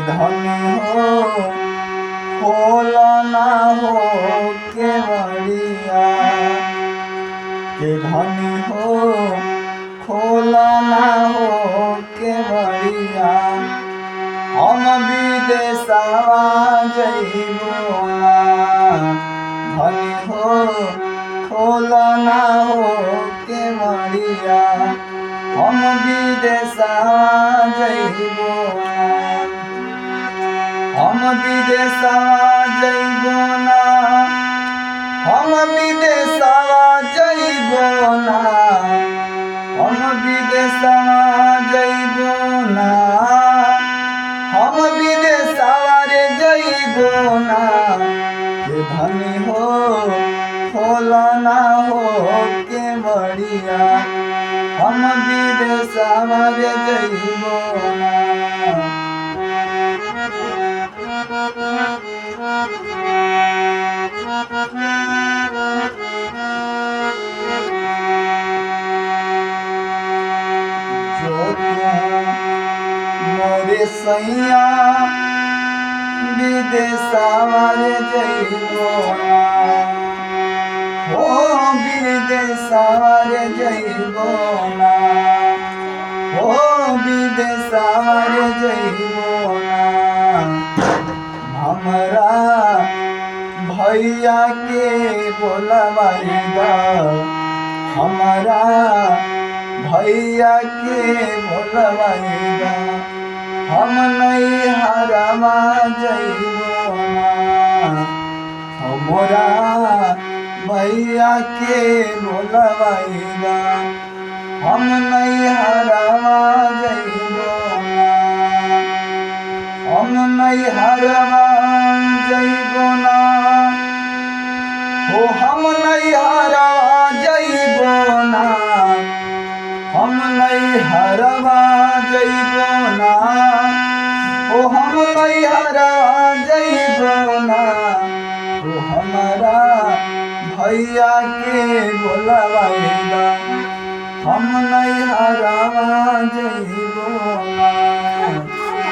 धनी हो खोला ना हो केवड़िया, के धनी हो खोला ना हो केवड़िया। हम विदेशवा जइबो ना, धनी हो खोला ना हो केवड़िया। हम विदेशवा जइबो ना, हम विदेशवा जइबो ना, हम विदेशवा जइबो ना, हम विदेशवा जइबो ना, हम विदेशवा रे जइबो ना। के धनी हो खोला ना हो केवड़िया, हम विदेशवा रे जइबो ना। मोरे सैया विदेशवा रे जइबो ना, हो विदेशवा रे जइबो ना, हो विदेशवा रे जइबो ना। हमरा भैया के बोलवाइदा, हमरा भैया के बोलवाइदा। हम नैहरवा जइबो ना, हमरा भैया के बोलवाइदा। हम नैहरवा जइबो ना, हम नैहरवा जइबो ना, हो हम नैहरवा जइबो ना, हम नैहरवा जइबो ना, ओ हम नैहरवा जइबो ना। ओ हमारा भैया के बोलवाइदा, हम नैहरवा जइबो ना।